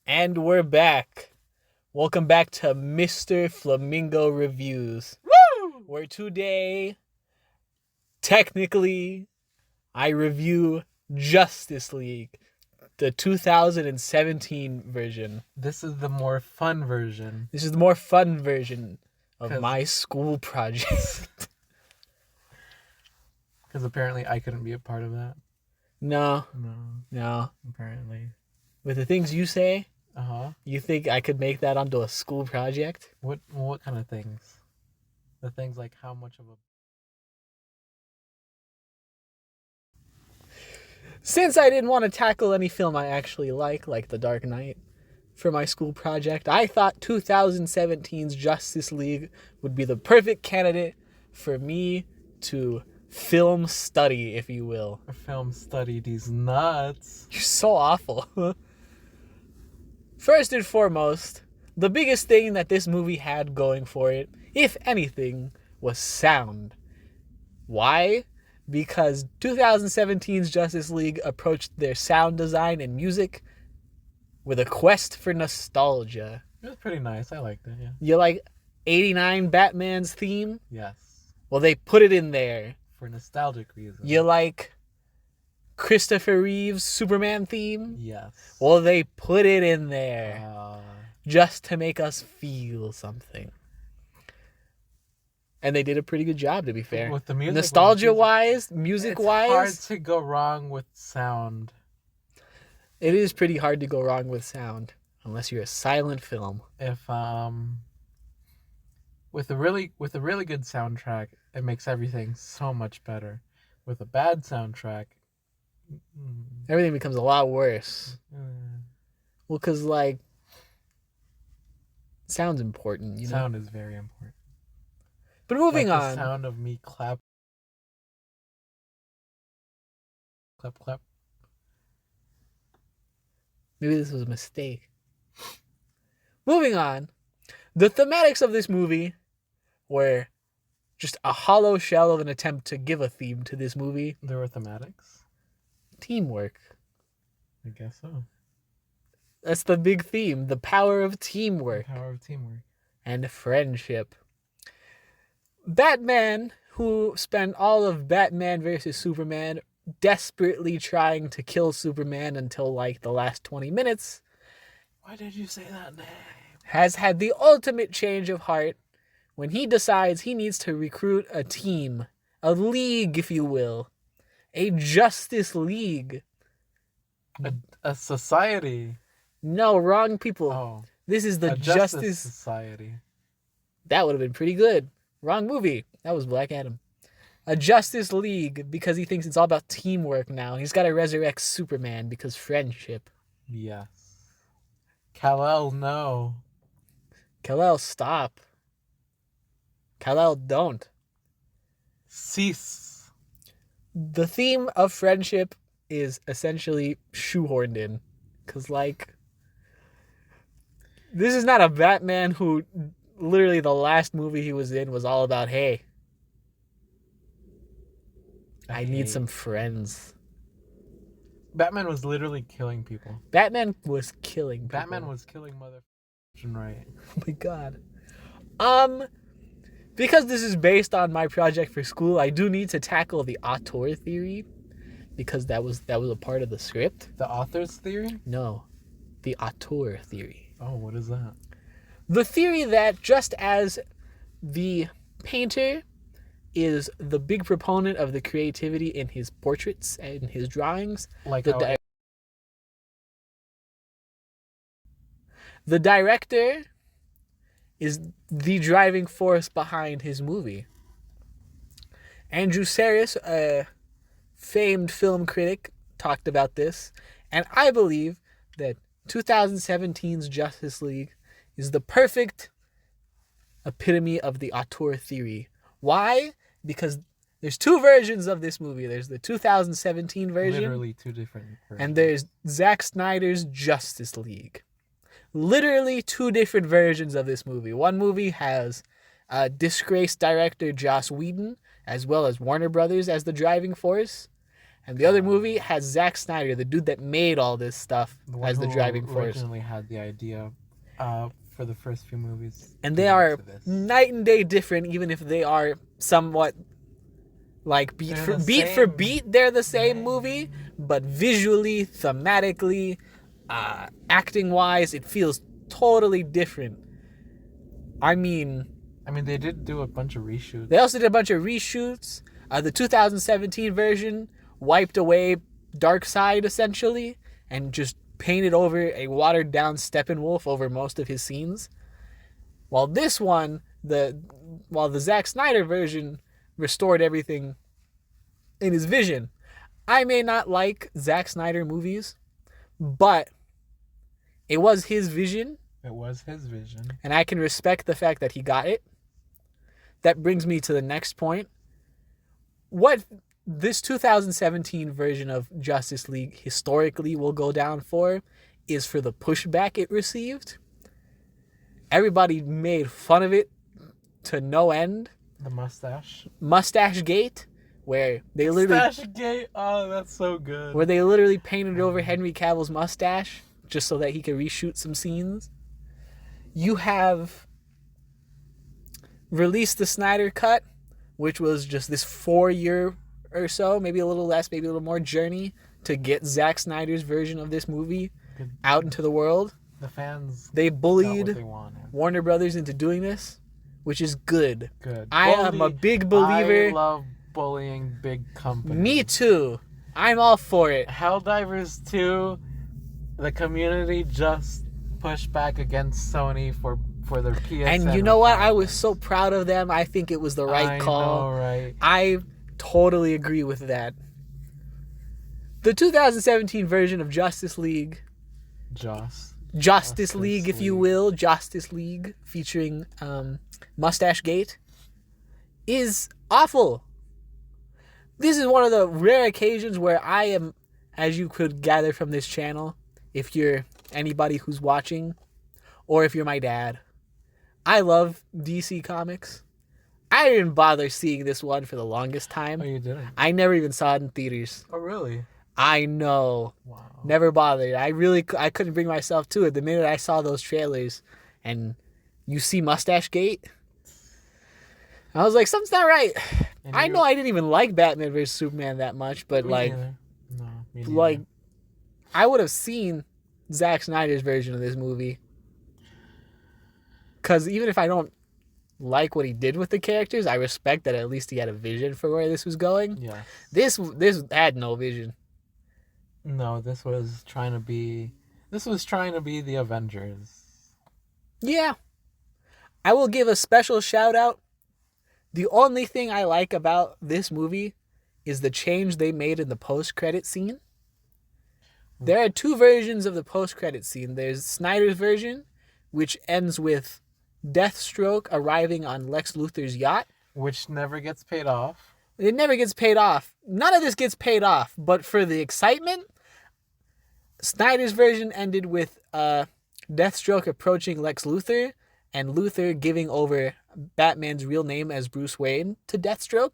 And we're back. Welcome back to Mr. Flamingo Reviews. Woo! Where today, technically, I review Justice League, the 2017 version. This is the more fun version. This is the more fun version of my school project. Because apparently I couldn't be a part of that. No, Apparently. with the things you say, Uh-huh. you think I could make that onto a school project? What kind of things? The things like how much of a... Since I didn't want to tackle any film I actually like The Dark Knight, for my school project, I thought 2017's Justice League would be the perfect candidate for me to film study, if you will. Film study these nuts. You're so awful. First and foremost, the biggest thing that this movie had going for it, if anything, was sound. Why? Because 2017's Justice League approached their sound design and music with a quest for nostalgia. It was pretty nice. I liked it, yeah. You like 89 Batman's theme? Yes. Well, they put it in there. For nostalgic reasons. You like Christopher Reeve's Superman theme? Yes. Well, they put it in there just to make us feel something. And they did a pretty good job, to be fair. With the music, nostalgia-wise, music-wise, it's hard to go wrong with sound. It is pretty hard to go wrong with sound, unless you're a silent film. If with a really good soundtrack, it makes everything so much better. With a bad soundtrack, everything becomes a lot worse. Well, because, like, sound's important, you know? Sound is very important. But moving like on. The sound of me clap. Maybe this was a mistake. Moving on. The thematics of this movie were just a hollow shell of an attempt to give a theme to this movie. There were thematics? Teamwork. I guess so. That's the big theme. The power of teamwork. The power of teamwork. And friendship. Batman, who spent all of Batman versus Superman desperately trying to kill Superman until like the last 20 minutes. Why did you say that name? Has had the ultimate change of heart when he decides he needs to recruit a team, a league, if you will, a Justice League. A society. No, wrong people. Oh. This is the Justice Society. That would have been pretty good. Wrong movie. That was Black Adam. A Justice League because he thinks it's all about teamwork now. He's got to resurrect Superman because friendship. Yes. Kal-El, no. Kal-El, stop. Kal-El, don't. Cease. The theme of friendship is essentially shoehorned in. Because, like, this is not a Batman who literally the last movie he was in was all about, hey, I need some friends. Batman was literally killing people. Batman was killing people. Batman was killing motherfucking right. Oh my god. Because this is based on my project for school, I do need to tackle the auteur theory. Because that was a part of the script. The author's theory? No. The auteur theory. Oh, what is that? The theory that just as the painter is the big proponent of the creativity in his portraits and his drawings, like the director is the driving force behind his movie. Andrew Saris, a famed film critic, talked about this, and I believe that 2017's Justice League is the perfect epitome of the auteur theory. Why? Because there's two versions of this movie. There's the 2017 version. Literally two different versions. And there's Zack Snyder's Justice League. Literally two different versions of this movie. One movie has disgraced director Joss Whedon, as well as Warner Brothers as the driving force. And the other movie has Zack Snyder, the dude that made all this stuff, one as the who driving force. originally had the idea for the first few movies. And to they lead are to this. night and day different, even if they are somewhat like beat They're for the beat for same. beat. They're the same movie, but visually, thematically, acting wise, it feels totally different. I mean, they did do a bunch of reshoots. they also did a bunch of reshoots. The 2017 version wiped away Darkseid essentially and just painted over a watered down Steppenwolf over most of his scenes. While this one, the Zack Snyder version restored everything in his vision. I may not like Zack Snyder movies, but it was his vision. It was his vision. And I can respect the fact that he got it. That brings me to the next point. What this 2017 version of Justice League historically will go down for is for the pushback it received. Everybody made fun of it to no end. The mustache. Mustache Gate, where they literally... Mustache Gate? Oh, that's so good. Where they literally painted over Henry Cavill's mustache just so that he could reshoot some scenes. You have released the Snyder Cut, which was just this 4-year or so, maybe a little less, maybe a little more journey to get Zack Snyder's version of this movie out into the world. The fans, they bullied got what they wanted. Warner Brothers into doing this, which is good. Good. I am a big believer. I love bullying big companies. Me too. I'm all for it. Helldivers 2, the community just pushed back against Sony for their PSN. And you know what? I was so proud of them. I think it was the right call. I know, right? I totally agree with that. The 2017 version of Justice League. Justice League, if you will. Justice League, featuring Mustache Gate, is awful. This is one of the rare occasions where I am, as you could gather from this channel, if you're anybody who's watching, or if you're my dad, I love DC Comics. I didn't bother seeing this one for the longest time. Oh, you didn't? I never even saw it in theaters. Oh, really? I know. Wow. Never bothered. I couldn't bring myself to it. The minute I saw those trailers and you see Mustache Gate, I was like, something's not right. I know I didn't even like Batman vs. Superman that much, but me neither. like, I would have seen Zack Snyder's version of this movie. Because even if I don't like what he did with the characters, I respect that at least he had a vision for where this was going. Yeah. This had no vision. No, this was trying to be the Avengers. Yeah. I will give a special shout out. The only thing I like about this movie is the change they made in the post-credit scene. There are two versions of the post-credit scene. There's Snyder's version, which ends with Deathstroke arriving on Lex Luthor's yacht. Which never gets paid off. It never gets paid off. None of this gets paid off. But for the excitement, Snyder's version ended with Deathstroke approaching Lex Luthor and Luthor giving over Batman's real name as Bruce Wayne to Deathstroke.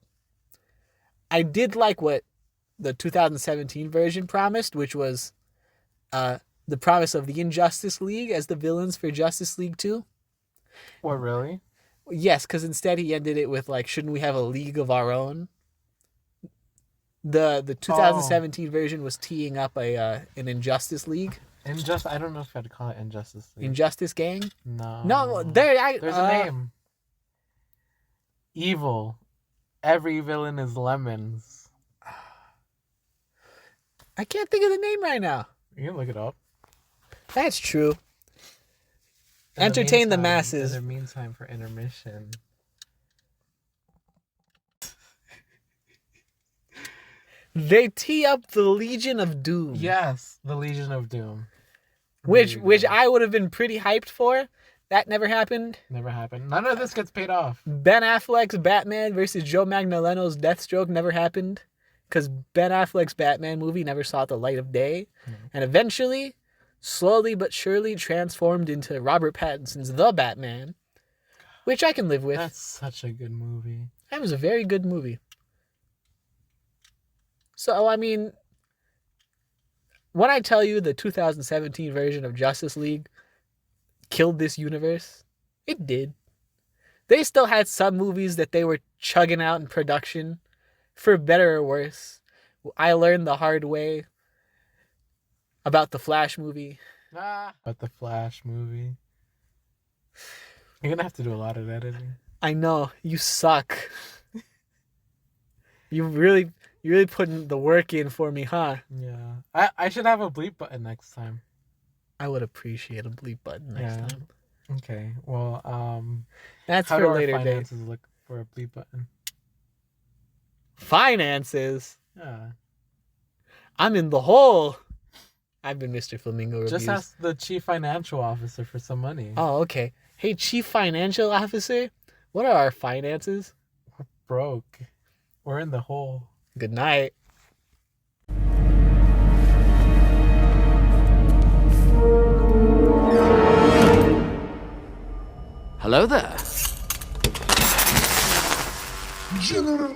I did like what the 2017 version promised, which was the promise of the Injustice League as the villains for Justice League 2. What, really? Yes, because instead he ended it with, like, shouldn't we have a league of our own? The 2017 version was teeing up an Injustice League. I don't know if I'd call it Injustice League. Injustice Gang? No. No, there's a name. Evil. Every villain is Lemons. I can't think of the name right now. You can look it up. That's true. Entertain the masses. In the meantime, for intermission. They tee up the Legion of Doom. Yes, the Legion of Doom. Which I would have been pretty hyped for. That never happened. Never happened. None of this gets paid off. Ben Affleck's Batman versus Joe Magdaleno's Deathstroke never happened. Because Ben Affleck's Batman movie never saw the light of day. And eventually, slowly but surely transformed into Robert Pattinson's The Batman. Which I can live with. That's such a good movie. That was a very good movie. So, I mean, when I tell you the 2017 version of Justice League killed this universe, it did. They still had some movies that they were chugging out in production, for better or worse. I learned the hard way about the Flash movie. But the Flash movie. You're gonna have to do a lot of editing. I know, you suck. You really putting the work in for me, huh? Yeah. I should have a bleep button next time. I would appreciate a bleep button next Yeah. time. Okay. Well, That's how for do our later date. finances look for a bleep button? Finances? Yeah. I'm in the hole. I've been Mr. Flamingo Reviews. Just ask the chief financial officer for some money. Oh, okay. Hey, Chief Financial Officer, what are our finances? We're broke. We're in the hole. Good night. Hello there. General